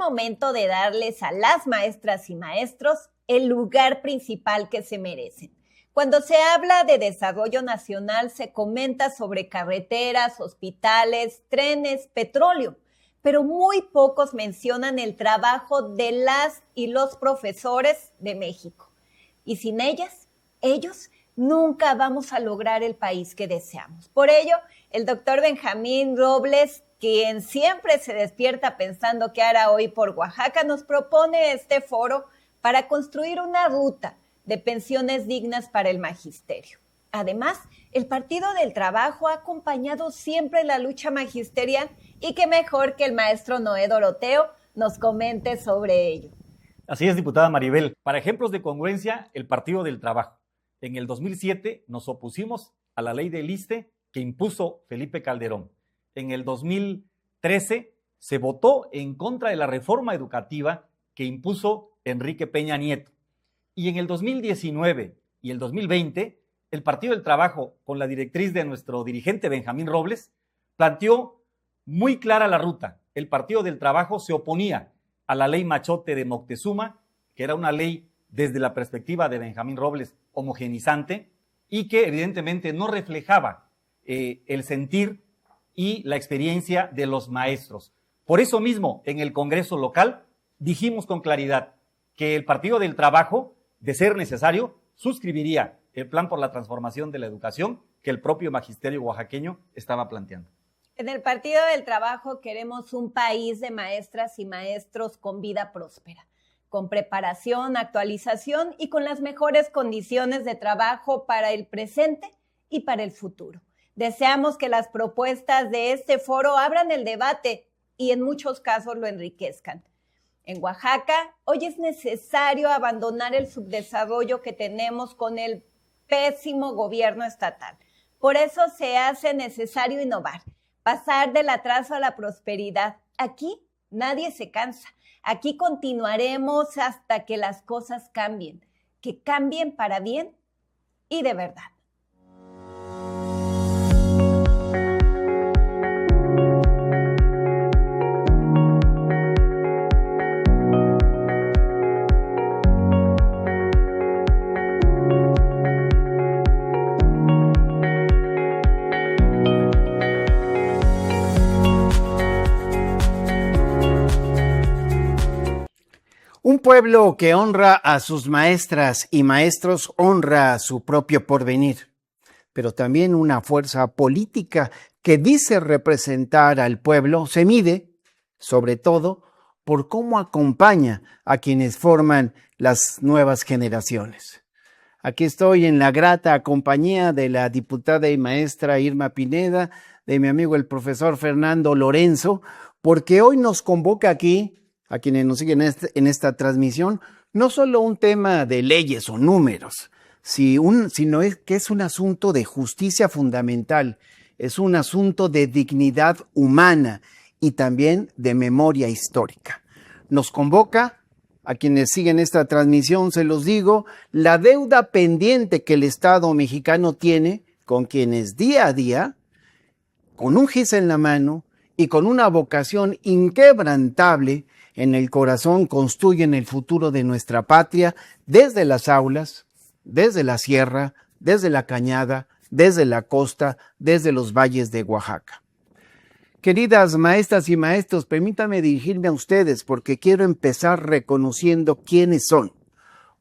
momento de darles a las maestras y maestros el lugar principal que se merecen. Cuando se habla de desarrollo nacional, se comenta sobre carreteras, hospitales, trenes, petróleo, pero muy pocos mencionan el trabajo de las y los profesores de México. Y sin ellos, nunca vamos a lograr el país que deseamos. Por ello, el doctor Benjamín Robles, quien siempre se despierta pensando qué hará hoy por Oaxaca, nos propone este foro para construir una ruta de pensiones dignas para el magisterio. Además, el Partido del Trabajo ha acompañado siempre la lucha magisterial y qué mejor que el maestro Noé Doroteo nos comente sobre ello. Así es, diputada Maribel. Para ejemplos de congruencia, el Partido del Trabajo. En el 2007 nos opusimos a la ley del ISSSTE que impuso Felipe Calderón. En el 2013 se votó en contra de la reforma educativa que impuso Enrique Peña Nieto. Y en el 2019 y el 2020, el Partido del Trabajo, con la directriz de nuestro dirigente Benjamín Robles, planteó muy clara la ruta. El Partido del Trabajo se oponía a la ley Machote de Moctezuma, que era una ley desde la perspectiva de Benjamín Robles homogenizante y que evidentemente no reflejaba el sentir y la experiencia de los maestros. Por eso mismo, en el Congreso local, dijimos con claridad que el Partido del Trabajo, de ser necesario, suscribiría el plan por la transformación de la educación que el propio magisterio oaxaqueño estaba planteando. En el Partido del Trabajo queremos un país de maestras y maestros con vida próspera, con preparación, actualización y con las mejores condiciones de trabajo para el presente y para el futuro. Deseamos que las propuestas de este foro abran el debate y en muchos casos lo enriquezcan. En Oaxaca, hoy es necesario abandonar el subdesarrollo que tenemos con el pésimo gobierno estatal. Por eso se hace necesario innovar, pasar del atraso a la prosperidad. Aquí nadie se cansa. Aquí continuaremos hasta que las cosas cambien, que cambien para bien y de verdad. Un pueblo que honra a sus maestras y maestros honra su propio porvenir, pero también una fuerza política que dice representar al pueblo se mide, sobre todo, por cómo acompaña a quienes forman las nuevas generaciones. Aquí estoy en la grata compañía de la diputada y maestra Irma Pineda, de mi amigo el profesor Fernando Lorenzo, porque hoy nos convoca aquí, a quienes nos siguen en esta transmisión, no solo un tema de leyes o números, sino que es un asunto de justicia fundamental, es un asunto de dignidad humana y también de memoria histórica. Nos convoca, a quienes siguen esta transmisión, se los digo, la deuda pendiente que el Estado mexicano tiene con quienes día a día, con un gis en la mano y con una vocación inquebrantable en el corazón, construyen el futuro de nuestra patria desde las aulas, desde la sierra, desde la cañada, desde la costa, desde los valles de Oaxaca. Queridas maestras y maestros, permítanme dirigirme a ustedes porque quiero empezar reconociendo quiénes son.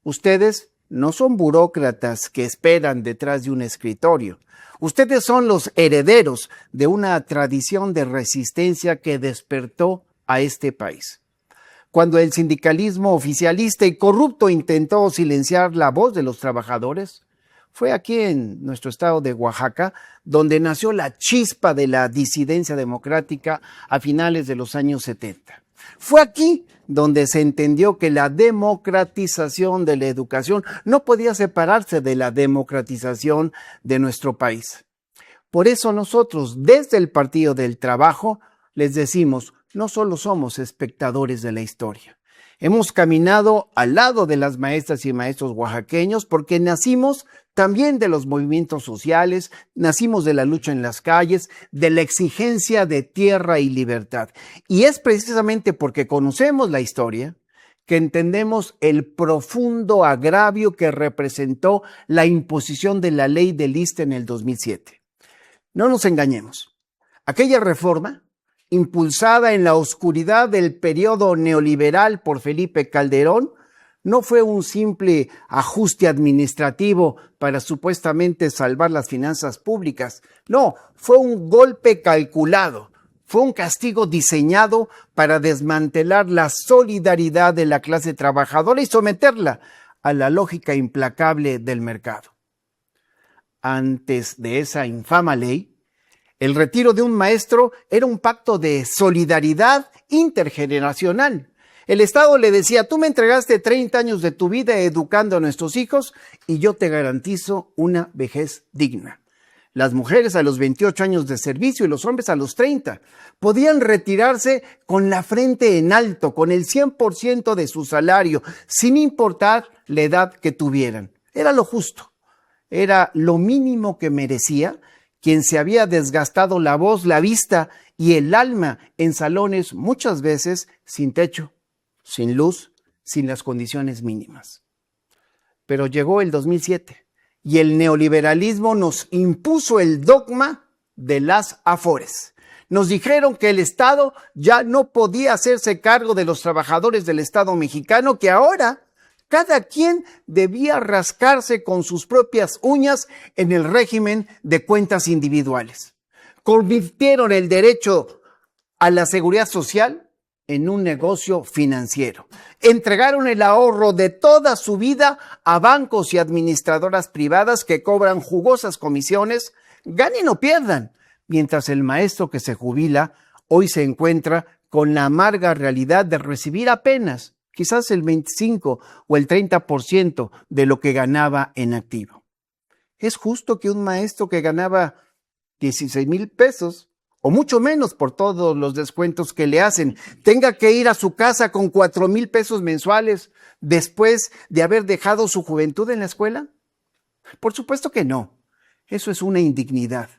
Ustedes no son burócratas que esperan detrás de un escritorio. Ustedes son los herederos de una tradición de resistencia que despertó a este país. Cuando el sindicalismo oficialista y corrupto intentó silenciar la voz de los trabajadores, fue aquí en nuestro estado de Oaxaca donde nació la chispa de la disidencia democrática a finales de los años 70. Fue aquí donde se entendió que la democratización de la educación no podía separarse de la democratización de nuestro país. Por eso nosotros, desde el Partido del Trabajo, les decimos, no solo somos espectadores de la historia, Hemos caminado al lado de las maestras y maestros oaxaqueños porque nacimos también de los movimientos sociales, nacimos de la lucha en las calles, de la exigencia de tierra y libertad. Y es precisamente porque conocemos la historia que entendemos el profundo agravio que representó la imposición de la ley del ISSSTE en el 2007. No nos engañemos. Aquella reforma, impulsada en la oscuridad del periodo neoliberal por Felipe Calderón, no fue un simple ajuste administrativo para supuestamente salvar las finanzas públicas. No, fue un golpe calculado. Fue un castigo diseñado para desmantelar la solidaridad de la clase trabajadora y someterla a la lógica implacable del mercado. Antes de esa infame ley, el retiro de un maestro era un pacto de solidaridad intergeneracional. El Estado le decía, tú me entregaste 30 años de tu vida educando a nuestros hijos y yo te garantizo una vejez digna. Las mujeres a los 28 años de servicio y los hombres a los 30 podían retirarse con la frente en alto, con el 100% de su salario, sin importar la edad que tuvieran. Era lo justo, era lo mínimo que merecía quien se había desgastado la voz, la vista y el alma en salones muchas veces sin techo, sin luz, sin las condiciones mínimas. Pero llegó el 2007. Y el neoliberalismo nos impuso el dogma de las afores. Nos dijeron que el Estado ya no podía hacerse cargo de los trabajadores del Estado mexicano, que ahora cada quien debía rascarse con sus propias uñas en el régimen de cuentas individuales. Convirtieron el derecho a la seguridad social en un negocio financiero. Entregaron el ahorro de toda su vida a bancos y administradoras privadas que cobran jugosas comisiones, ganen o pierdan, mientras el maestro que se jubila hoy se encuentra con la amarga realidad de recibir apenas quizás el 25 o el 30% de lo que ganaba en activo. ¿Es justo que un maestro que ganaba 16,000 pesos o mucho menos por todos los descuentos que le hacen, tenga que ir a su casa con 4,000 pesos mensuales después de haber dejado su juventud en la escuela? Por supuesto que no. Eso es una indignidad.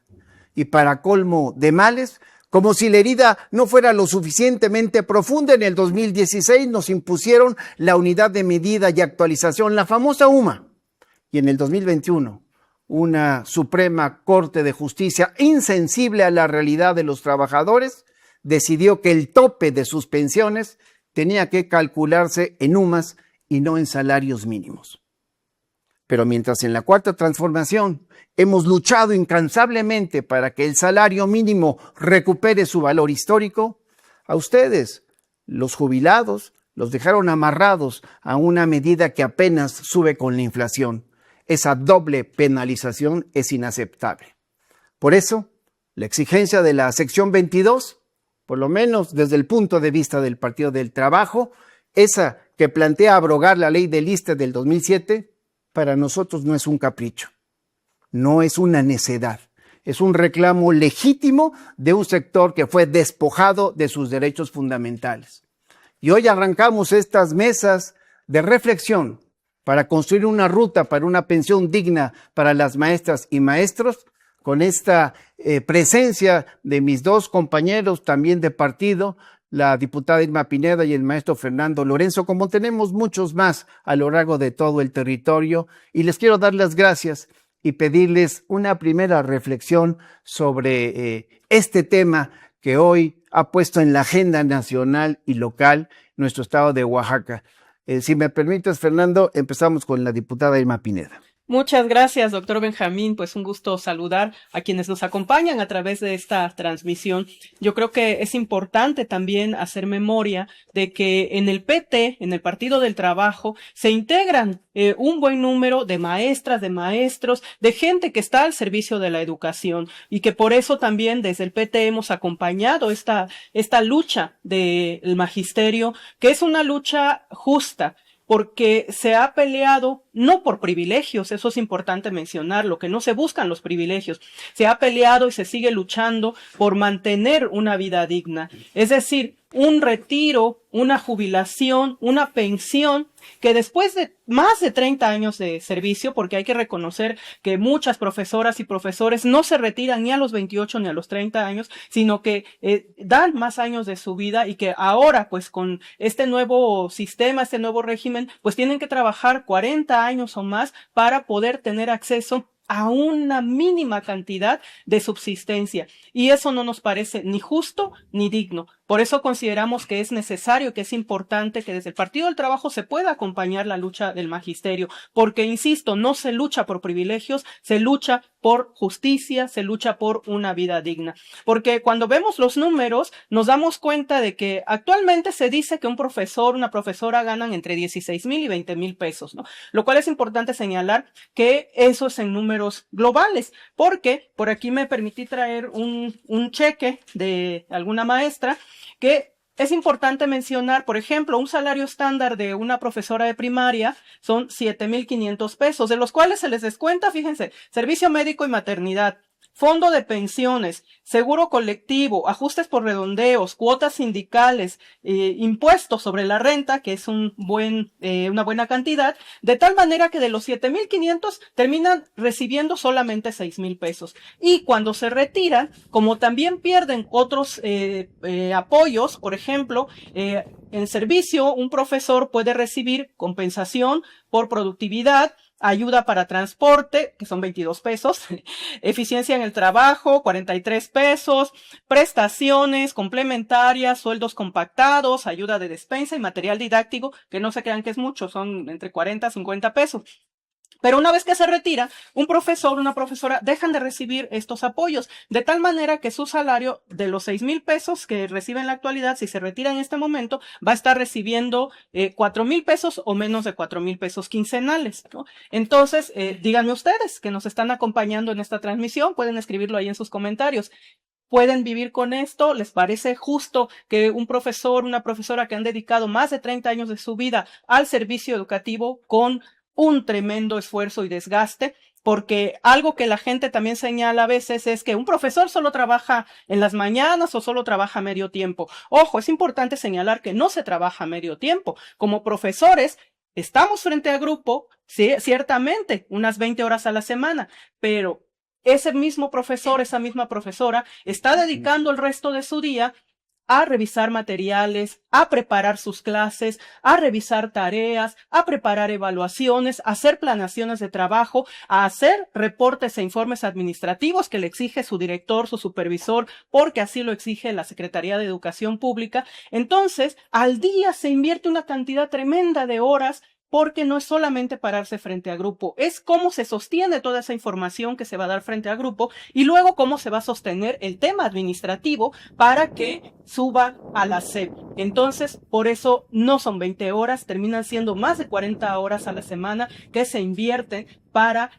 Y para colmo de males, como si la herida no fuera lo suficientemente profunda, en el 2016 nos impusieron la unidad de medida y actualización, la famosa UMA. Y en el 2021, una Suprema Corte de Justicia insensible a la realidad de los trabajadores decidió que el tope de sus pensiones tenía que calcularse en UMAS y no en salarios mínimos. Pero mientras en la Cuarta Transformación hemos luchado incansablemente para que el salario mínimo recupere su valor histórico, a ustedes, los jubilados, los dejaron amarrados a una medida que apenas sube con la inflación. Esa doble penalización es inaceptable. Por eso, la exigencia de la sección 22, por lo menos desde el punto de vista del Partido del Trabajo, esa que plantea abrogar la ley del ISSSTE del 2007, para nosotros no es un capricho, no es una necedad, es un reclamo legítimo de un sector que fue despojado de sus derechos fundamentales. Y hoy arrancamos estas mesas de reflexión para construir una ruta para una pensión digna para las maestras y maestros, con esta presencia de mis dos compañeros también de partido, la diputada Irma Pineda y el maestro Fernando Lorenzo, como tenemos muchos más a lo largo de todo el territorio. Y les quiero dar las gracias y pedirles una primera reflexión sobre este tema que hoy ha puesto en la agenda nacional y local nuestro estado de Oaxaca. Si me permites, Fernando, empezamos con la diputada Irma Pineda. Muchas gracias, doctor Benjamín. Pues un gusto saludar a quienes nos acompañan a través de esta transmisión. Yo creo que es importante también hacer memoria de que en el PT, en el Partido del Trabajo, se integran un buen número de maestras, de maestros, de gente que está al servicio de la educación, y que por eso también desde el PT hemos acompañado esta lucha del magisterio, que es una lucha justa, porque se ha peleado no por privilegios, eso es importante mencionarlo, que no se buscan los privilegios, se ha peleado y se sigue luchando por mantener una vida digna. Es decir, un retiro, una jubilación, una pensión, que después de más de 30 años de servicio, porque hay que reconocer que muchas profesoras y profesores no se retiran ni a los 28 ni a los 30 años, sino que dan más años de su vida y que ahora, pues con este nuevo sistema, este nuevo régimen, pues tienen que trabajar 40 años o más para poder tener acceso a una mínima cantidad de subsistencia. Y eso no nos parece ni justo ni digno. Por eso consideramos que es necesario, que es importante que desde el Partido del Trabajo se pueda acompañar la lucha del magisterio, porque, insisto, no se lucha por privilegios, se lucha por justicia, se lucha por una vida digna. Porque cuando vemos los números, nos damos cuenta de que actualmente se dice que un profesor, una profesora ganan entre 16,000 y 20,000 pesos, ¿no? Lo cual es importante señalar que eso es en números globales, porque por aquí me permití traer un cheque de alguna maestra que es importante mencionar. Por ejemplo, un salario estándar de una profesora de primaria son 7,500 pesos, de los cuales se les descuenta, fíjense, servicio médico y maternidad, fondo de pensiones, seguro colectivo, ajustes por redondeos, cuotas sindicales, impuestos sobre la renta, que es una buena cantidad, de tal manera que de los 7,500 terminan recibiendo solamente 6,000 pesos. Y cuando se retiran, como también pierden otros apoyos, por ejemplo, en servicio, un profesor puede recibir compensación por productividad, ayuda para transporte, que son 22 pesos, eficiencia en el trabajo, 43 pesos, prestaciones complementarias, sueldos compactados, ayuda de despensa y material didáctico, que no se crean que es mucho, son entre 40 a 50 pesos. Pero una vez que se retira, un profesor, una profesora dejan de recibir estos apoyos, de tal manera que su salario de los 6,000 pesos que recibe en la actualidad, si se retira en este momento, va a estar recibiendo 4,000 pesos o menos de 4,000 pesos quincenales, ¿no? Entonces, díganme ustedes que nos están acompañando en esta transmisión, pueden escribirlo ahí en sus comentarios. ¿Pueden vivir con esto? ¿Les parece justo que un profesor, una profesora que han dedicado más de 30 años de su vida al servicio educativo con un tremendo esfuerzo y desgaste? Porque algo que la gente también señala a veces es que un profesor solo trabaja en las mañanas o solo trabaja medio tiempo. Ojo, es importante señalar que no se trabaja medio tiempo. Como profesores, estamos frente a grupo, sí, ciertamente, unas 20 horas a la semana, pero ese mismo profesor, esa misma profesora, está dedicando el resto de su día a revisar materiales, a preparar sus clases, a revisar tareas, a preparar evaluaciones, a hacer planeaciones de trabajo, a hacer reportes e informes administrativos que le exige su director, su supervisor, porque así lo exige la Secretaría de Educación Pública. Entonces, al día se invierte una cantidad tremenda de horas, porque no es solamente pararse frente a grupo, es cómo se sostiene toda esa información que se va a dar frente a grupo y luego cómo se va a sostener el tema administrativo para que suba a la SEP. Entonces, por eso no son 20 horas, terminan siendo más de 40 horas a la semana que se invierten para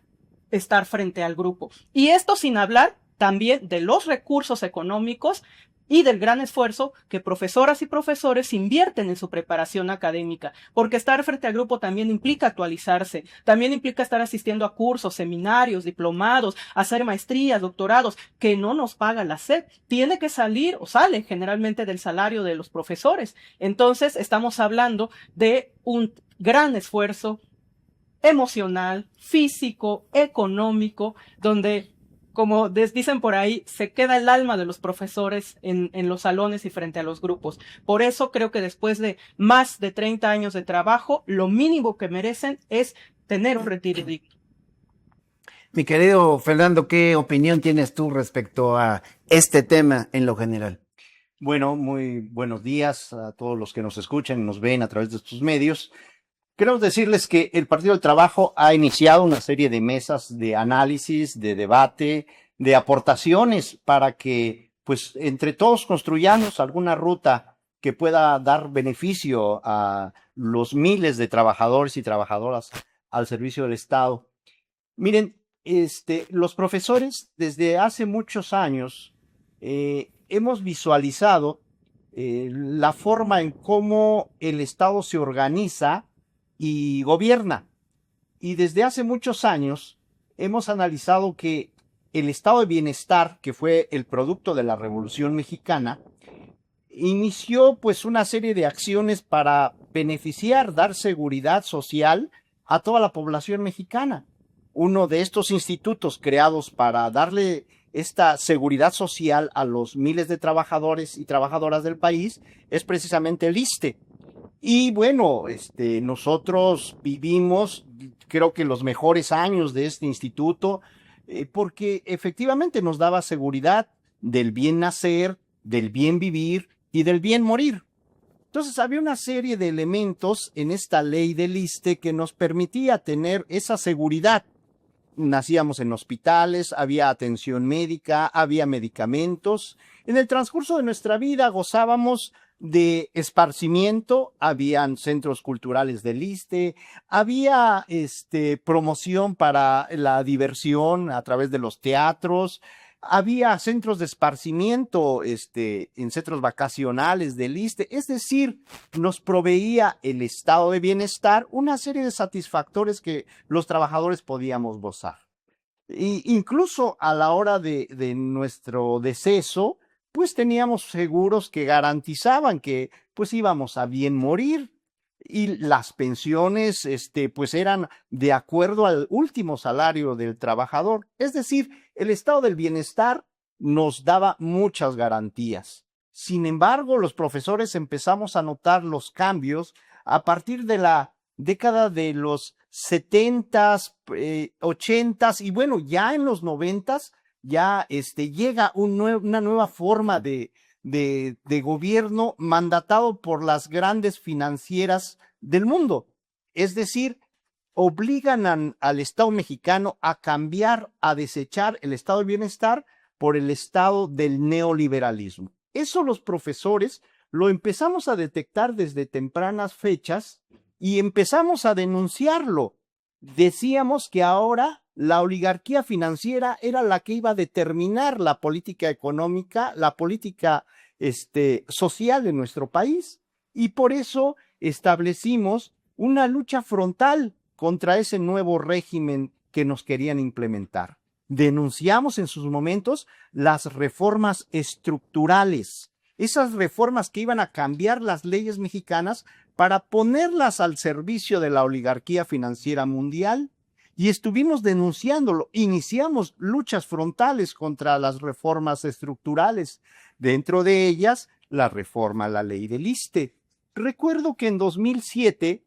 estar frente al grupo. Y esto sin hablar también de los recursos económicos y del gran esfuerzo que profesoras y profesores invierten en su preparación académica, porque estar frente al grupo también implica actualizarse, también implica estar asistiendo a cursos, seminarios, diplomados, hacer maestrías, doctorados, que no nos paga la SEP, tiene que salir o sale generalmente del salario de los profesores. Entonces estamos hablando de un gran esfuerzo emocional, físico, económico, donde, como dicen por ahí, se queda el alma de los profesores en los salones y frente a los grupos. Por eso creo que después de más de 30 años de trabajo, lo mínimo que merecen es tener un retiro digno. Mi querido Fernando, ¿qué opinión tienes tú respecto a este tema en lo general? Bueno, muy buenos días a todos los que nos escuchan y nos ven a través de estos medios. Queremos decirles que el Partido del Trabajo ha iniciado una serie de mesas de análisis, de debate, de aportaciones para que, pues, entre todos construyamos alguna ruta que pueda dar beneficio a los miles de trabajadores y trabajadoras al servicio del Estado. Miren, los profesores desde hace muchos años hemos visualizado la forma en cómo el Estado se organiza y gobierna. Y desde hace muchos años hemos analizado que el estado de bienestar, que fue el producto de la Revolución Mexicana, inició pues una serie de acciones para beneficiar, dar seguridad social a toda la población mexicana. Uno de estos institutos creados para darle esta seguridad social a los miles de trabajadores y trabajadoras del país es precisamente el ISSSTE. Y bueno, nosotros vivimos, creo que los mejores años de este instituto, porque efectivamente nos daba seguridad del bien nacer, del bien vivir y del bien morir. Entonces había una serie de elementos en esta ley del ISSSTE que nos permitía tener esa seguridad. Nacíamos en hospitales, había atención médica, había medicamentos. En el transcurso de nuestra vida gozábamos de esparcimiento, habían centros culturales del ISSSTE, había promoción para la diversión a través de los teatros, había centros de esparcimiento en centros vacacionales del ISSSTE, es decir, nos proveía el estado de bienestar una serie de satisfactores que los trabajadores podíamos gozar. Incluso a la hora de nuestro deceso, pues teníamos seguros que garantizaban que pues íbamos a bien morir. Y las pensiones pues eran de acuerdo al último salario del trabajador. Es decir, el estado del bienestar nos daba muchas garantías. Sin embargo, los profesores empezamos a notar los cambios a partir de la década de los 70s, 80s y bueno, ya en los 90s ya llega una nueva forma de gobierno mandatado por las grandes financieras del mundo. Es decir, obligan al Estado mexicano a cambiar, a desechar el estado de bienestar por el estado del neoliberalismo. Eso los profesores lo empezamos a detectar desde tempranas fechas y empezamos a denunciarlo. Decíamos que ahora la oligarquía financiera era la que iba a determinar la política económica, la política social de nuestro país. Y por eso establecimos una lucha frontal contra ese nuevo régimen que nos querían implementar. Denunciamos en sus momentos las reformas estructurales, esas reformas que iban a cambiar las leyes mexicanas para ponerlas al servicio de la oligarquía financiera mundial. Y estuvimos denunciándolo, iniciamos luchas frontales contra las reformas estructurales, dentro de ellas la reforma a la ley del ISSSTE. Recuerdo que en 2007,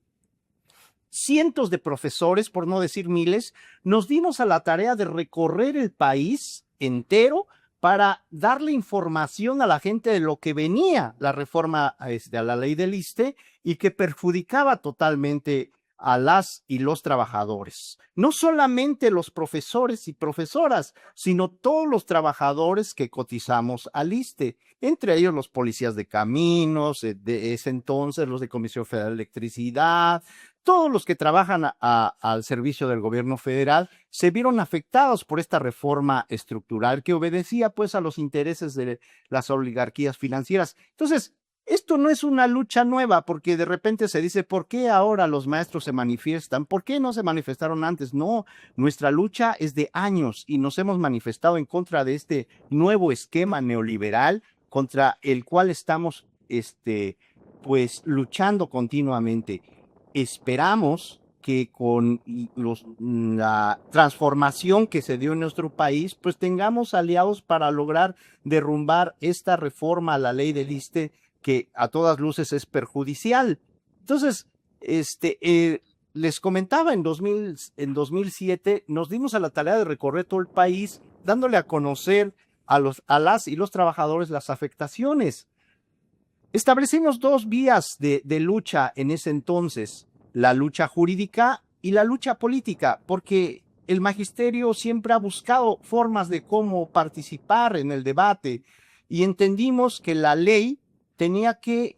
cientos de profesores, por no decir miles, nos dimos a la tarea de recorrer el país entero para darle información a la gente de lo que venía la reforma a la ley del ISSSTE y que perjudicaba totalmente a las y los trabajadores. No solamente los profesores y profesoras, sino todos los trabajadores que cotizamos al ISSSTE, entre ellos los policías de caminos, de ese entonces los de Comisión Federal de Electricidad, todos los que trabajan al servicio del gobierno federal se vieron afectados por esta reforma estructural que obedecía pues a los intereses de las oligarquías financieras. Entonces, esto no es una lucha nueva porque de repente se dice, ¿por qué ahora los maestros se manifiestan? ¿Por qué no se manifestaron antes? No, nuestra lucha es de años y nos hemos manifestado en contra de este nuevo esquema neoliberal contra el cual estamos pues luchando continuamente. Esperamos que con la transformación que se dio en nuestro país, pues tengamos aliados para lograr derrumbar esta reforma a la ley del ISSSTE que a todas luces es perjudicial. Entonces, les comentaba, en 2007 nos dimos a la tarea de recorrer todo el país, dándole a conocer a las y los trabajadores las afectaciones. Establecimos dos vías de lucha en ese entonces, la lucha jurídica y la lucha política, porque el magisterio siempre ha buscado formas de cómo participar en el debate y entendimos que la ley tenía que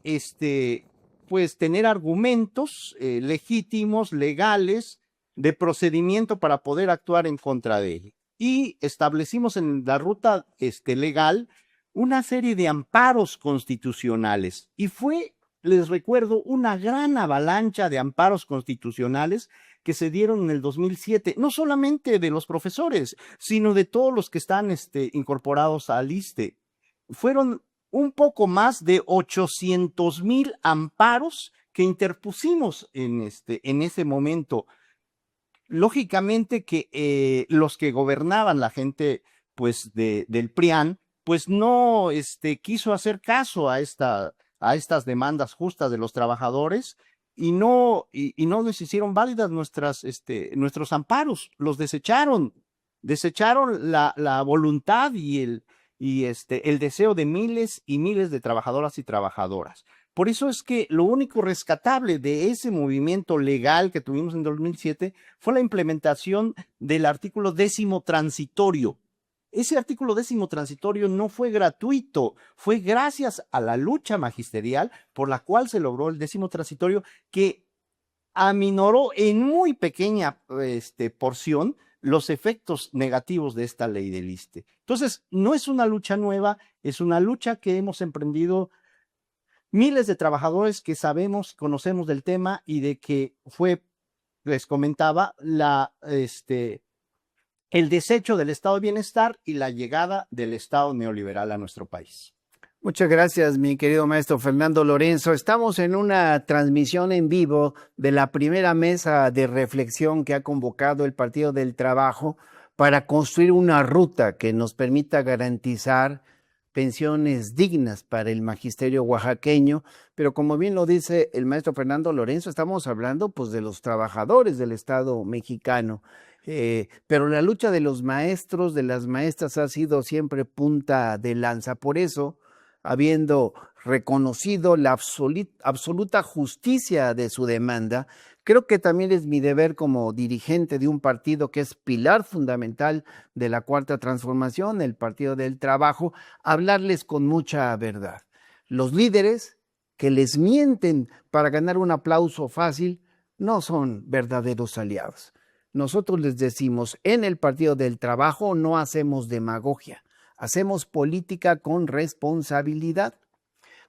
pues tener argumentos legítimos, legales, de procedimiento para poder actuar en contra de él. Y establecimos en la ruta legal una serie de amparos constitucionales. Y fue, les recuerdo, una gran avalancha de amparos constitucionales que se dieron en el 2007, no solamente de los profesores, sino de todos los que están incorporados al ISSSTE. Fueron un poco más de 800,000 amparos que interpusimos en ese momento. Lógicamente que los que gobernaban, la gente pues del PRIAN, pues no quiso hacer caso a estas demandas justas de los trabajadores y no les hicieron válidas nuestros amparos, los desecharon la voluntad y el deseo de miles y miles de trabajadoras y trabajadoras. Por eso es que lo único rescatable de ese movimiento legal que tuvimos en 2007 fue la implementación del artículo 10º transitorio. Ese artículo 10º transitorio no fue gratuito, fue gracias a la lucha magisterial por la cual se logró el 10º transitorio, que aminoró en muy pequeña porción los efectos negativos de esta ley del ISSSTE. Entonces, no es una lucha nueva, es una lucha que hemos emprendido miles de trabajadores que sabemos, conocemos del tema y de que fue, les comentaba, el desecho del estado de bienestar y la llegada del estado neoliberal a nuestro país. Muchas gracias, mi querido maestro Fernando Lorenzo. Estamos en una transmisión en vivo de la primera mesa de reflexión que ha convocado el Partido del Trabajo para construir una ruta que nos permita garantizar pensiones dignas para el magisterio oaxaqueño, pero como bien lo dice el maestro Fernando Lorenzo, estamos hablando pues de los trabajadores del Estado mexicano, pero la lucha de los maestros, de las maestras ha sido siempre punta de lanza. Por eso, habiendo reconocido la absoluta justicia de su demanda, creo que también es mi deber como dirigente de un partido que es pilar fundamental de la Cuarta Transformación, el Partido del Trabajo, hablarles con mucha verdad. Los líderes que les mienten para ganar un aplauso fácil no son verdaderos aliados. Nosotros les decimos, en el Partido del Trabajo no hacemos demagogia, hacemos política con responsabilidad.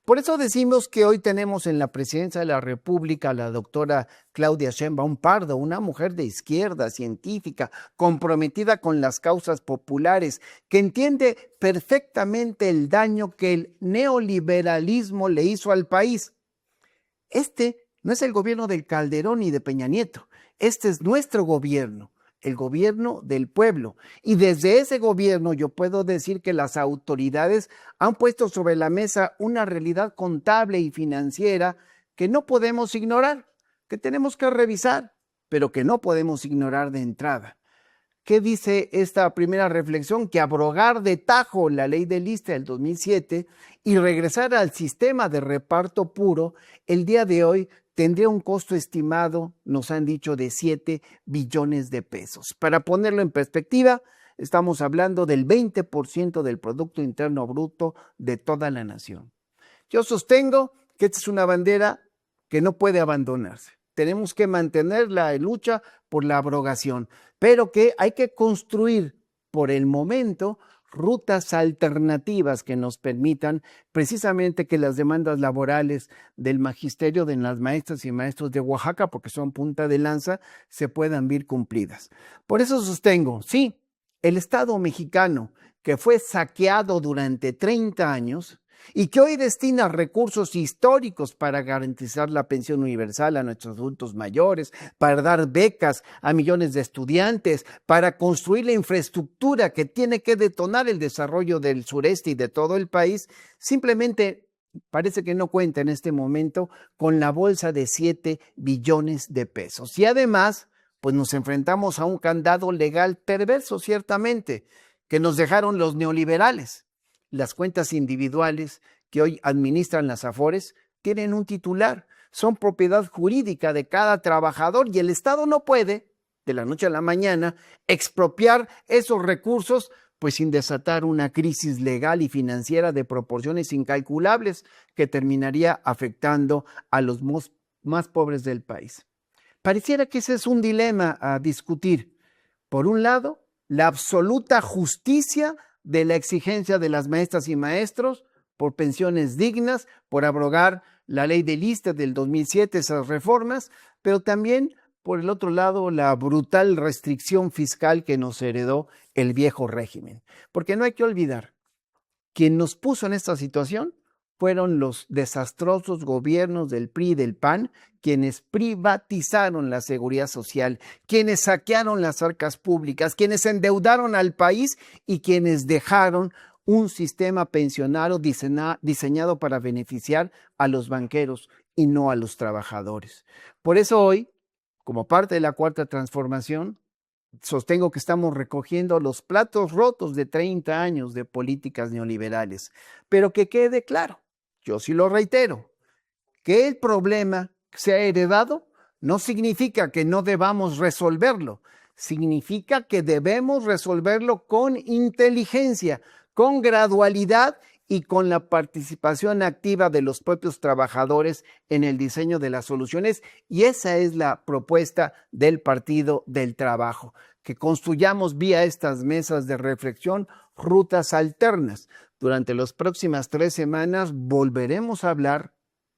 Por eso decimos que hoy tenemos en la presidencia de la República a la doctora Claudia Sheinbaum Pardo, una mujer de izquierda, científica, comprometida con las causas populares, que entiende perfectamente el daño que el neoliberalismo le hizo al país. Este no es el gobierno del Calderón ni de Peña Nieto, este es nuestro gobierno. El gobierno del pueblo. Y desde ese gobierno yo puedo decir que las autoridades han puesto sobre la mesa una realidad contable y financiera que no podemos ignorar, que tenemos que revisar, pero que no podemos ignorar de entrada. ¿Qué dice esta primera reflexión? Que abrogar de tajo la ley del ISSSTE del 2007 y regresar al sistema de reparto puro, el día de hoy tendría un costo estimado, nos han dicho, de 7 billones de pesos. Para ponerlo en perspectiva, estamos hablando del 20% del Producto Interno Bruto de toda la nación. Yo sostengo que esta es una bandera que no puede abandonarse. Tenemos que mantener la lucha por la abrogación, pero que hay que construir por el momento rutas alternativas que nos permitan precisamente que las demandas laborales del magisterio, de las maestras y maestros de Oaxaca, porque son punta de lanza, se puedan ver cumplidas. Por eso sostengo, sí, el Estado mexicano, que fue saqueado durante 30 años y que hoy destina recursos históricos para garantizar la pensión universal a nuestros adultos mayores, para dar becas a millones de estudiantes, para construir la infraestructura que tiene que detonar el desarrollo del sureste y de todo el país, simplemente parece que no cuenta en este momento con la bolsa de 7 billones de pesos. Y además, pues nos enfrentamos a un candado legal perverso, ciertamente, que nos dejaron los neoliberales. Las cuentas individuales que hoy administran las Afores tienen un titular, son propiedad jurídica de cada trabajador y el Estado no puede, de la noche a la mañana, expropiar esos recursos pues sin desatar una crisis legal y financiera de proporciones incalculables que terminaría afectando a los más pobres del país. Pareciera que ese es un dilema a discutir. Por un lado, la absoluta justicia de la exigencia de las maestras y maestros por pensiones dignas, por abrogar la ley del ISSSTE del 2007, esas reformas, pero también, por el otro lado, la brutal restricción fiscal que nos heredó el viejo régimen. Porque no hay que olvidar Quien nos puso en esta situación fueron los desastrosos gobiernos del PRI y del PAN, quienes privatizaron la seguridad social, quienes saquearon las arcas públicas, quienes endeudaron al país y quienes dejaron un sistema pensionario diseñado para beneficiar a los banqueros y no a los trabajadores. Por eso hoy, como parte de la Cuarta Transformación, sostengo que estamos recogiendo los platos rotos de 30 años de políticas neoliberales. Pero que quede claro, yo sí lo reitero, que el problema se ha heredado no significa que no debamos resolverlo, significa que debemos resolverlo con inteligencia, con gradualidad y con la participación activa de los propios trabajadores en el diseño de las soluciones. Y esa es la propuesta del Partido del Trabajo, que construyamos vía estas mesas de reflexión rutas alternas. Durante las próximas 3 semanas volveremos a hablar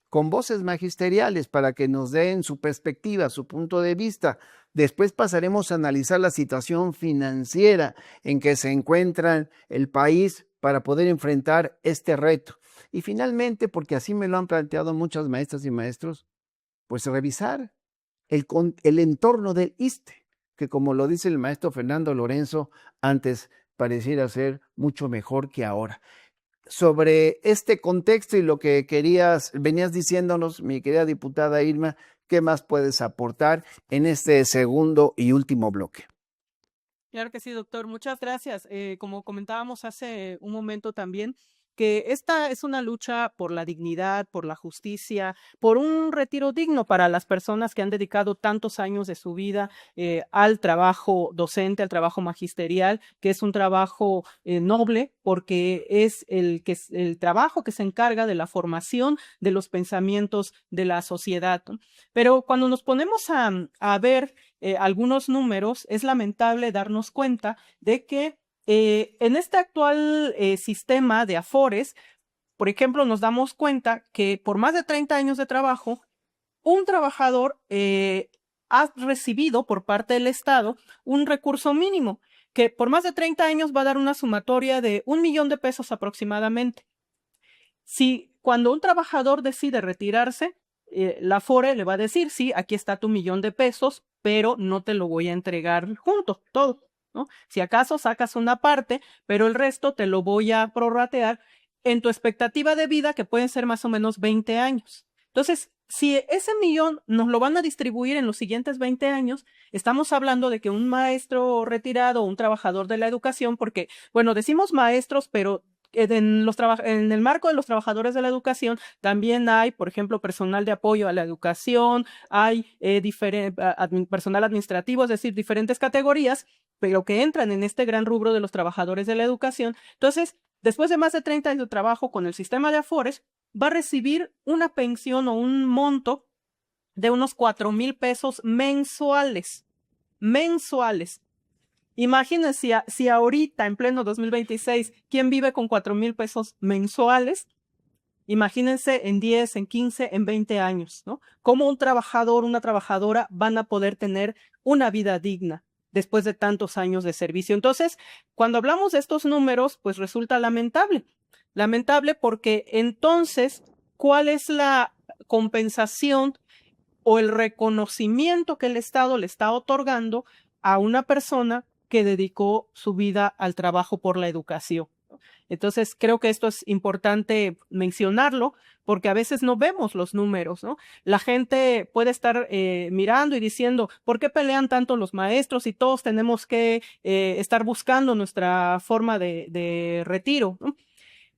con voces magisteriales para que nos den su perspectiva, su punto de vista. Después pasaremos a analizar la situación financiera en que se encuentra el país para poder enfrentar este reto. Y finalmente, porque así me lo han planteado muchas maestras y maestros, pues revisar el entorno del ISSSTE, que como lo dice el maestro Fernando Lorenzo, antes pareciera ser mucho mejor que ahora. Sobre este contexto y lo que venías diciéndonos, mi querida diputada Irma, ¿qué más puedes aportar en este segundo y último bloque? Claro que sí, doctor. Muchas gracias. Como comentábamos hace un momento también, que esta es una lucha por la dignidad, por la justicia, por un retiro digno para las personas que han dedicado tantos años de su vida al trabajo docente, al trabajo magisterial, que es un trabajo noble, porque es el trabajo que se encarga de la formación de los pensamientos de la sociedad, ¿no? Pero cuando nos ponemos a ver algunos números, es lamentable darnos cuenta de que en este actual sistema de Afores, por ejemplo, nos damos cuenta que por más de 30 años de trabajo, un trabajador ha recibido por parte del Estado un recurso mínimo, que por más de 30 años va a dar una sumatoria de 1 millón de pesos aproximadamente. Si cuando un trabajador decide retirarse, la Afore le va a decir, sí, aquí está tu 1 millón de pesos, pero no te lo voy a entregar junto, todo, ¿no? Si acaso sacas una parte, pero el resto te lo voy a prorratear en tu expectativa de vida, que pueden ser más o menos 20 años. Entonces, si ese 1 millón nos lo van a distribuir en los siguientes 20 años, estamos hablando de que un maestro retirado, un trabajador de la educación, porque, bueno, decimos maestros, pero en el marco de los trabajadores de la educación también hay, por ejemplo, personal de apoyo a la educación, hay personal administrativo, es decir, diferentes categorías, pero que entran en este gran rubro de los trabajadores de la educación. Entonces, después de más de 30 años de trabajo con el sistema de Afores, va a recibir una pensión o un monto de unos 4,000 pesos mensuales. Imagínense si ahorita, en pleno 2026, ¿quién vive con 4,000 pesos mensuales? Imagínense en 10, en 15, en 20 años, ¿no? ¿Cómo un trabajador, una trabajadora van a poder tener una vida digna después de tantos años de servicio? Entonces, cuando hablamos de estos números, pues resulta lamentable. Lamentable porque entonces, ¿cuál es la compensación o el reconocimiento que el Estado le está otorgando a una persona que dedicó su vida al trabajo por la educación? Entonces, creo que esto es importante mencionarlo porque a veces no vemos los números, ¿no? La gente puede estar mirando y diciendo, ¿por qué pelean tanto los maestros y todos tenemos que estar buscando nuestra forma de retiro, ¿no?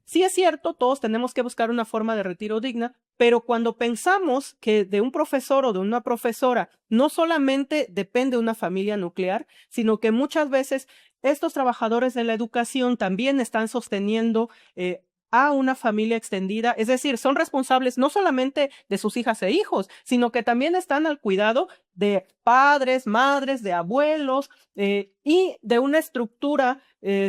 Sí es cierto, todos tenemos que buscar una forma de retiro digna, pero cuando pensamos que de un profesor o de una profesora no solamente depende una familia nuclear, sino que muchas veces estos trabajadores de la educación también están sosteniendo a una familia extendida, es decir, son responsables no solamente de sus hijas e hijos, sino que también están al cuidado de padres, madres, de abuelos y de una estructura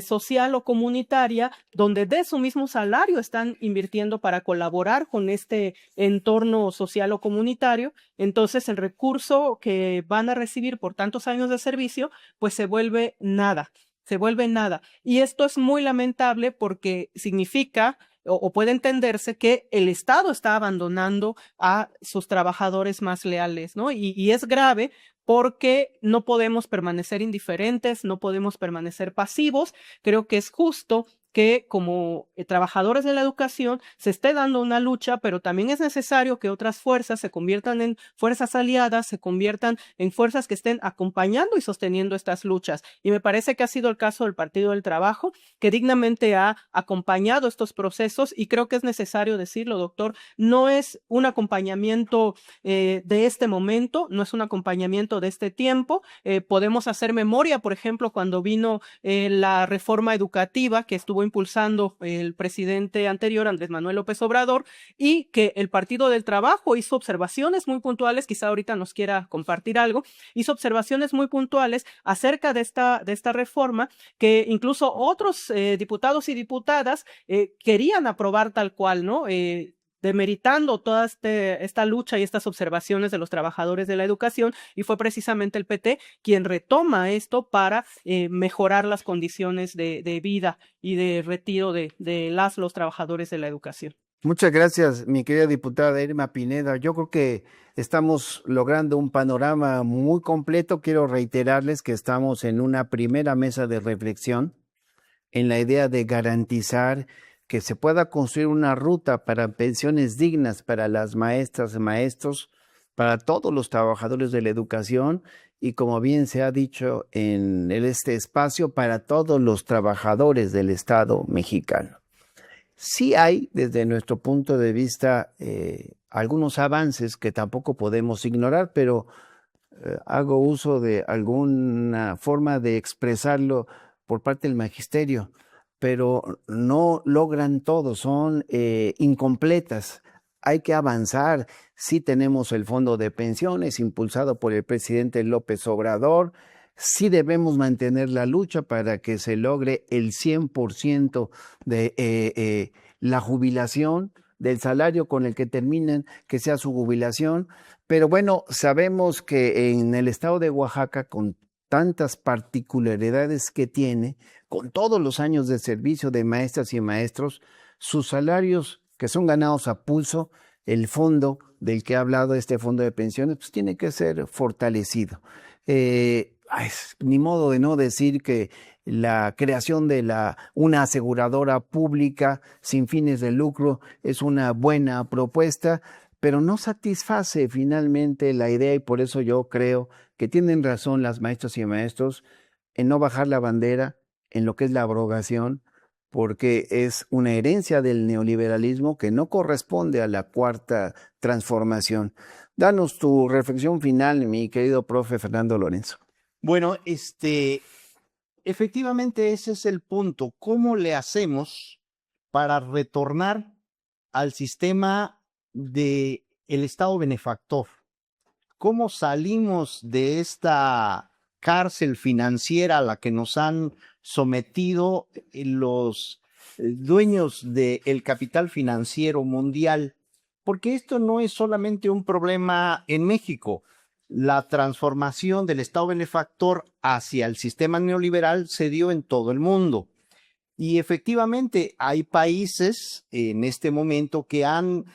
social o comunitaria donde de su mismo salario están invirtiendo para colaborar con este entorno social o comunitario. Entonces el recurso que van a recibir por tantos años de servicio pues se vuelve nada. se vuelve nada. Y esto es muy lamentable porque significa o puede entenderse que el Estado está abandonando a sus trabajadores más leales, ¿no? Y es grave porque no podemos permanecer indiferentes, no podemos permanecer pasivos. Creo que es justo que como trabajadores de la educación se esté dando una lucha, pero también es necesario que otras fuerzas se conviertan en fuerzas aliadas, se conviertan en fuerzas que estén acompañando y sosteniendo estas luchas. Y me parece que ha sido el caso del Partido del Trabajo, que dignamente ha acompañado estos procesos, y creo que es necesario decirlo, doctor, no es un acompañamiento de este momento, no es un acompañamiento de este tiempo. Podemos hacer memoria, por ejemplo, cuando vino la reforma educativa que estuvo impulsando el presidente anterior, Andrés Manuel López Obrador, y que el Partido del Trabajo hizo observaciones muy puntuales, quizá ahorita nos quiera compartir algo, hizo observaciones muy puntuales acerca de esta reforma, que incluso otros diputados y diputadas querían aprobar tal cual, ¿no? Demeritando toda esta lucha y estas observaciones de los trabajadores de la educación, y fue precisamente el PT quien retoma esto para mejorar las condiciones de vida y de retiro de los trabajadores de la educación. Muchas gracias, mi querida diputada Irma Pineda. Yo creo que estamos logrando un panorama muy completo. Quiero reiterarles que estamos en una primera mesa de reflexión en la idea de garantizar que se pueda construir una ruta para pensiones dignas para las maestras y maestros, para todos los trabajadores de la educación y, como bien se ha dicho en este espacio, para todos los trabajadores del Estado mexicano. Sí hay, desde nuestro punto de vista, algunos avances que tampoco podemos ignorar, pero hago uso de alguna forma de expresarlo por parte del magisterio, pero no logran todo, son incompletas. Hay que avanzar. Sí tenemos el fondo de pensiones impulsado por el presidente López Obrador. Sí debemos mantener la lucha para que se logre el 100% de la jubilación, del salario con el que terminan, que sea su jubilación. Pero bueno, sabemos que en el estado de Oaxaca, con tantas particularidades que tiene, con todos los años de servicio de maestras y maestros, sus salarios que son ganados a pulso, el fondo del que ha hablado, este fondo de pensiones, pues tiene que ser fortalecido. Ni modo de no decir que la creación de una aseguradora pública sin fines de lucro es una buena propuesta, pero no satisface finalmente la idea, y por eso yo creo que tienen razón las maestras y maestros en no bajar la bandera en lo que es la abrogación, porque es una herencia del neoliberalismo que no corresponde a la cuarta transformación. Danos tu reflexión final, mi querido profe Fernando Lorenzo. Bueno, efectivamente ese es el punto. ¿Cómo le hacemos para retornar al sistema del Estado benefactor? ¿Cómo salimos de esta cárcel financiera a la que nos han sometido los dueños del capital financiero mundial? Porque esto no es solamente un problema en México. La transformación del Estado benefactor hacia el sistema neoliberal se dio en todo el mundo. Y efectivamente hay países en este momento que han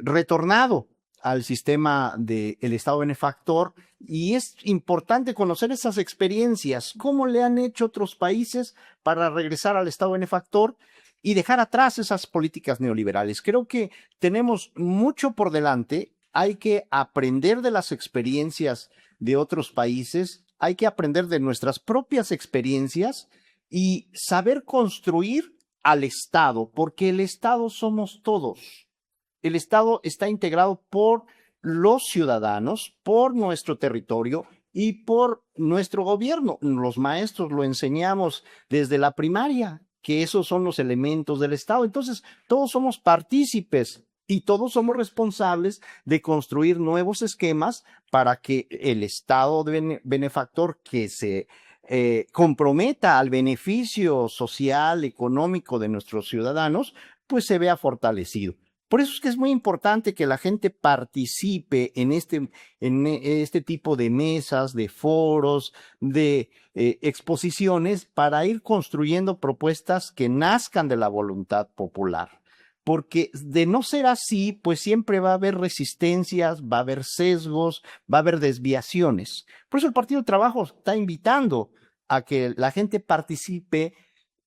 retornado al sistema del Estado benefactor, y es importante conocer esas experiencias, cómo le han hecho otros países para regresar al Estado benefactor y dejar atrás esas políticas neoliberales. Creo que tenemos mucho por delante. Hay que aprender de las experiencias de otros países, hay que aprender de nuestras propias experiencias y saber construir al Estado, porque el Estado somos todos. El Estado está integrado por los ciudadanos, por nuestro territorio y por nuestro gobierno. Los maestros lo enseñamos desde la primaria, que esos son los elementos del Estado. Entonces, todos somos partícipes y todos somos responsables de construir nuevos esquemas para que el Estado benefactor que se comprometa al beneficio social, económico de nuestros ciudadanos, pues se vea fortalecido. Por eso es que es muy importante que la gente participe en este tipo de mesas, de foros, de exposiciones para ir construyendo propuestas que nazcan de la voluntad popular. Porque de no ser así, pues siempre va a haber resistencias, va a haber sesgos, va a haber desviaciones. Por eso el Partido del Trabajo está invitando a que la gente participe,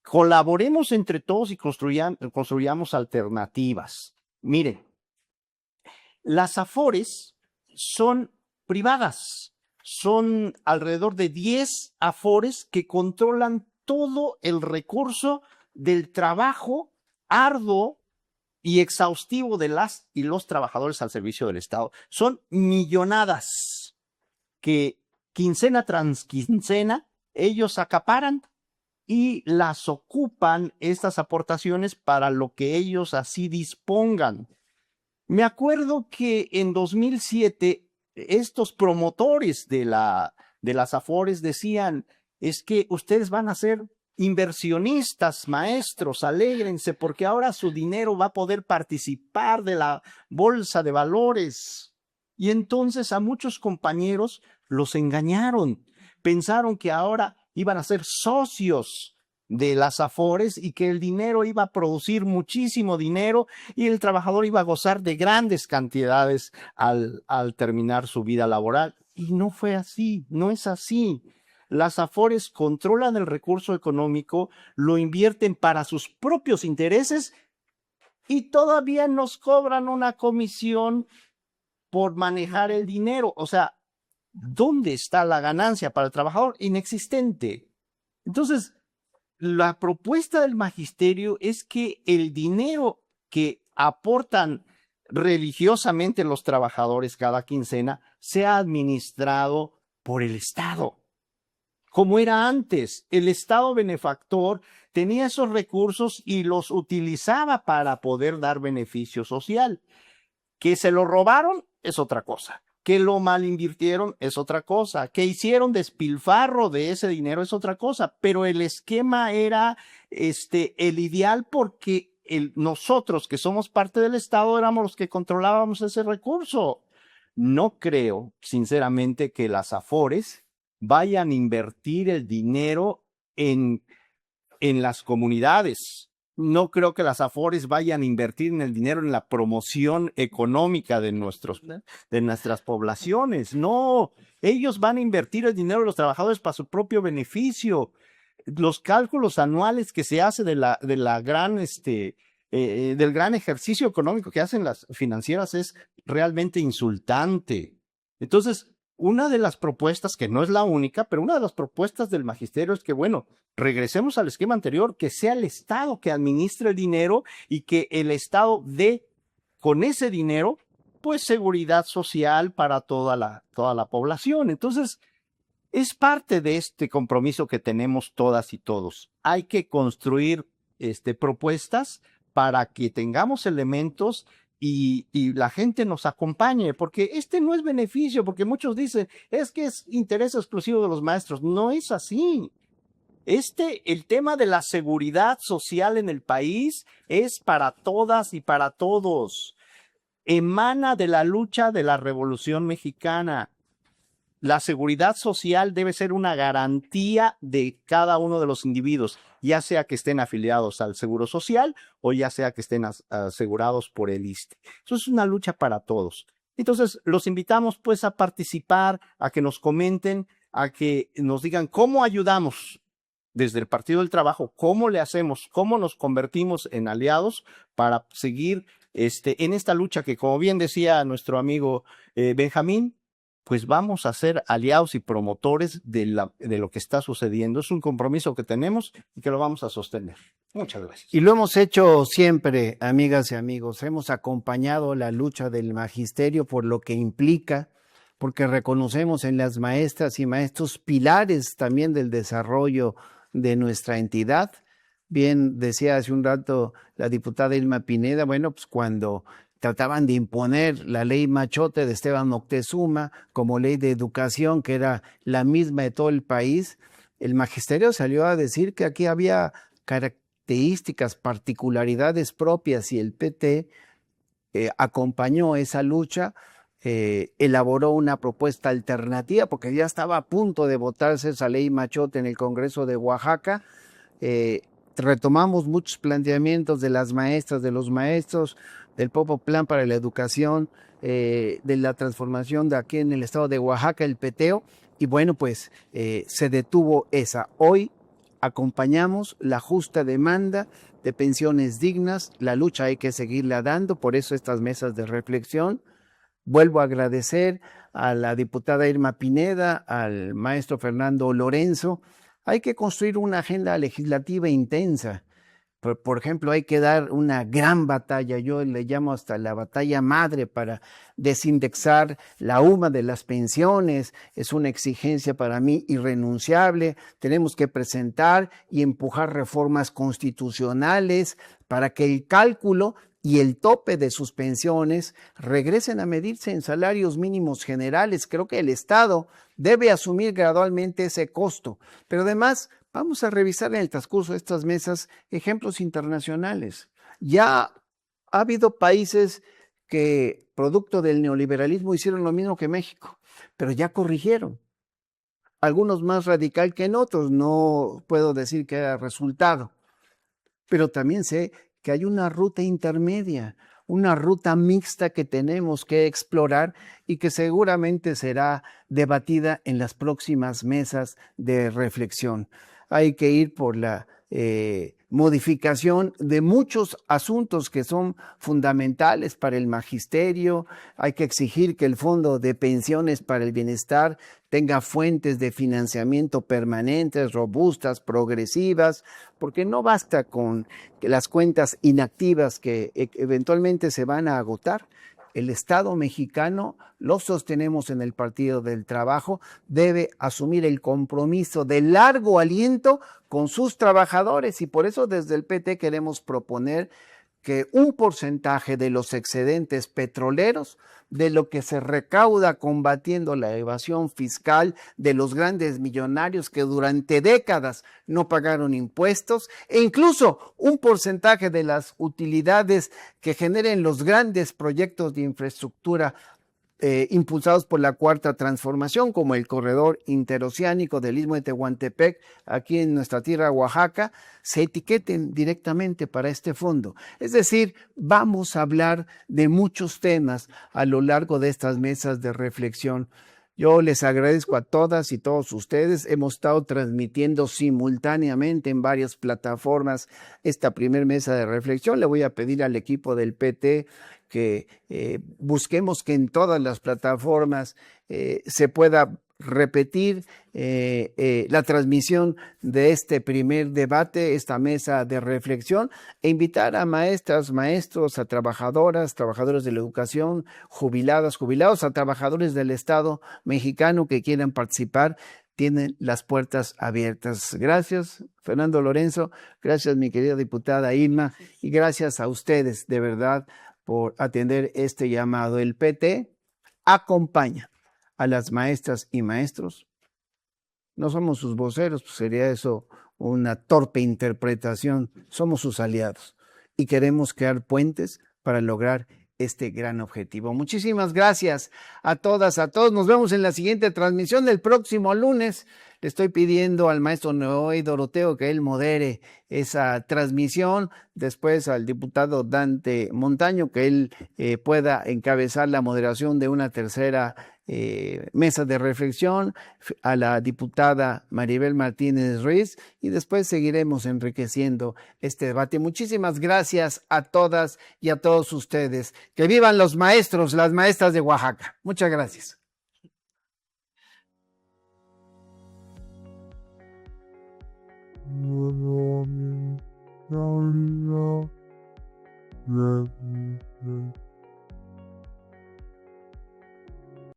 colaboremos entre todos y construyamos alternativas. Miren, las Afores son privadas, son alrededor de 10 Afores que controlan todo el recurso del trabajo arduo y exhaustivo de las y los trabajadores al servicio del Estado. Son millonadas que quincena tras quincena ellos acaparan y las ocupan estas aportaciones para lo que ellos así dispongan. Me acuerdo que en 2007 estos promotores de las Afores decían, es que ustedes van a ser inversionistas, maestros, alégrense, porque ahora su dinero va a poder participar de la bolsa de valores. Y entonces a muchos compañeros los engañaron, pensaron que ahora iban a ser socios de las Afores y que el dinero iba a producir muchísimo dinero y el trabajador iba a gozar de grandes cantidades al terminar su vida laboral. Y no fue así, no es así. Las Afores controlan el recurso económico, lo invierten para sus propios intereses y todavía nos cobran una comisión por manejar el dinero. O sea, ¿dónde está la ganancia para el trabajador? Inexistente. Entonces, la propuesta del magisterio es que el dinero que aportan religiosamente los trabajadores cada quincena sea administrado por el Estado. Como era antes, el Estado benefactor tenía esos recursos y los utilizaba para poder dar beneficio social. Que se lo robaron es otra cosa. Que lo mal invirtieron es otra cosa, que hicieron despilfarro de ese dinero es otra cosa, pero el esquema era el ideal porque nosotros que somos parte del Estado éramos los que controlábamos ese recurso. No creo, sinceramente, que las Afores vayan a invertir el dinero en las comunidades. No creo que las Afores vayan a invertir en el dinero en la promoción económica de nuestras poblaciones. No, ellos van a invertir el dinero de los trabajadores para su propio beneficio. Los cálculos anuales que se hace del gran ejercicio económico que hacen las financieras es realmente insultante. Entonces, una de las propuestas, que no es la única, pero una de las propuestas del magisterio es que, bueno, regresemos al esquema anterior, que sea el Estado que administre el dinero y que el Estado dé con ese dinero, pues, seguridad social para toda la población. Entonces, es parte de este compromiso que tenemos todas y todos. Hay que construir propuestas para que tengamos elementos y la gente nos acompañe, porque no es beneficio, porque muchos dicen, es que es interés exclusivo de los maestros. No es así. El tema de la seguridad social en el país es para todas y para todos. Emana de la lucha de la Revolución Mexicana. La seguridad social debe ser una garantía de cada uno de los individuos, ya sea que estén afiliados al Seguro Social o ya sea que estén asegurados por el ISSSTE. Eso es una lucha para todos. Entonces, los invitamos pues a participar, a que nos comenten, a que nos digan cómo ayudamos desde el Partido del Trabajo, cómo le hacemos, cómo nos convertimos en aliados para seguir en esta lucha que, como bien decía nuestro amigo Benjamín, pues vamos a ser aliados y promotores de lo que está sucediendo. Es un compromiso que tenemos y que lo vamos a sostener. Muchas gracias. Y lo hemos hecho siempre, amigas y amigos. Hemos acompañado la lucha del magisterio por lo que implica, porque reconocemos en las maestras y maestros pilares también del desarrollo de nuestra entidad. Bien decía hace un rato la diputada Irma Pineda, bueno, pues cuando trataban de imponer la ley Machote de Esteban Moctezuma como ley de educación, que era la misma de todo el país, el magisterio salió a decir que aquí había características, particularidades propias y el PT acompañó esa lucha, elaboró una propuesta alternativa, porque ya estaba a punto de votarse esa ley Machote en el Congreso de Oaxaca. Retomamos muchos planteamientos de las maestras, de los maestros, del propio Plan para la Educación, de la transformación de aquí en el estado de Oaxaca, el peteo, y bueno, pues se detuvo esa. Hoy acompañamos la justa demanda de pensiones dignas, la lucha hay que seguirla dando, por eso estas mesas de reflexión. Vuelvo a agradecer a la diputada Irma Pineda, al maestro Fernando Lorenzo. Hay que construir una agenda legislativa intensa. Por ejemplo, hay que dar una gran batalla, yo le llamo hasta la batalla madre, para desindexar la UMA de las pensiones. Es una exigencia para mí irrenunciable. Tenemos que presentar y empujar reformas constitucionales para que el cálculo y el tope de sus pensiones regresen a medirse en salarios mínimos generales. Creo que el Estado debe asumir gradualmente ese costo, pero además vamos a revisar en el transcurso de estas mesas ejemplos internacionales. Ya ha habido países que, producto del neoliberalismo, hicieron lo mismo que México, pero ya corrigieron. Algunos más radical que en otros, no puedo decir que haya resultado, pero también sé que hay una ruta intermedia, una ruta mixta que tenemos que explorar y que seguramente será debatida en las próximas mesas de reflexión. Hay que ir por la modificación de muchos asuntos que son fundamentales para el magisterio. Hay que exigir que el Fondo de Pensiones para el Bienestar tenga fuentes de financiamiento permanentes, robustas, progresivas, porque no basta con las cuentas inactivas que eventualmente se van a agotar. El Estado mexicano, lo sostenemos en el Partido del Trabajo, debe asumir el compromiso de largo aliento con sus trabajadores, y por eso desde el PT queremos proponer que un porcentaje de los excedentes petroleros, de lo que se recauda combatiendo la evasión fiscal de los grandes millonarios que durante décadas no pagaron impuestos, e incluso un porcentaje de las utilidades que generen los grandes proyectos de infraestructura impulsados por la Cuarta Transformación, como el corredor interoceánico del Istmo de Tehuantepec, aquí en nuestra tierra, Oaxaca, se etiqueten directamente para este fondo. Es decir, vamos a hablar de muchos temas a lo largo de estas mesas de reflexión. Yo les agradezco a todas y todos ustedes. Hemos estado transmitiendo simultáneamente en varias plataformas esta primera mesa de reflexión. Le voy a pedir al equipo del PT que busquemos que en todas las plataformas se pueda repetir la transmisión de este primer debate, esta mesa de reflexión, e invitar a maestras, maestros, a trabajadoras, trabajadores de la educación, jubiladas, jubilados, a trabajadores del Estado mexicano que quieran participar. Tienen las puertas abiertas. Gracias, Fernando Lorenzo. Gracias, mi querida diputada Irma. Y gracias a ustedes, de verdad, por atender este llamado. El PT acompaña a las maestras y maestros. No somos sus voceros, pues sería eso una torpe interpretación. Somos sus aliados y queremos crear puentes para lograr este gran objetivo. Muchísimas gracias a todas, a todos. Nos vemos en la siguiente transmisión del próximo lunes. Le estoy pidiendo al maestro Noé Doroteo que él modere esa transmisión. Después al diputado Dante Montaño que él pueda encabezar la moderación de una tercera mesa de reflexión, a la diputada Maribel Martínez Ruiz, y después seguiremos enriqueciendo este debate. Muchísimas gracias a todas y a todos ustedes. Que vivan los maestros, las maestras de Oaxaca. Muchas gracias.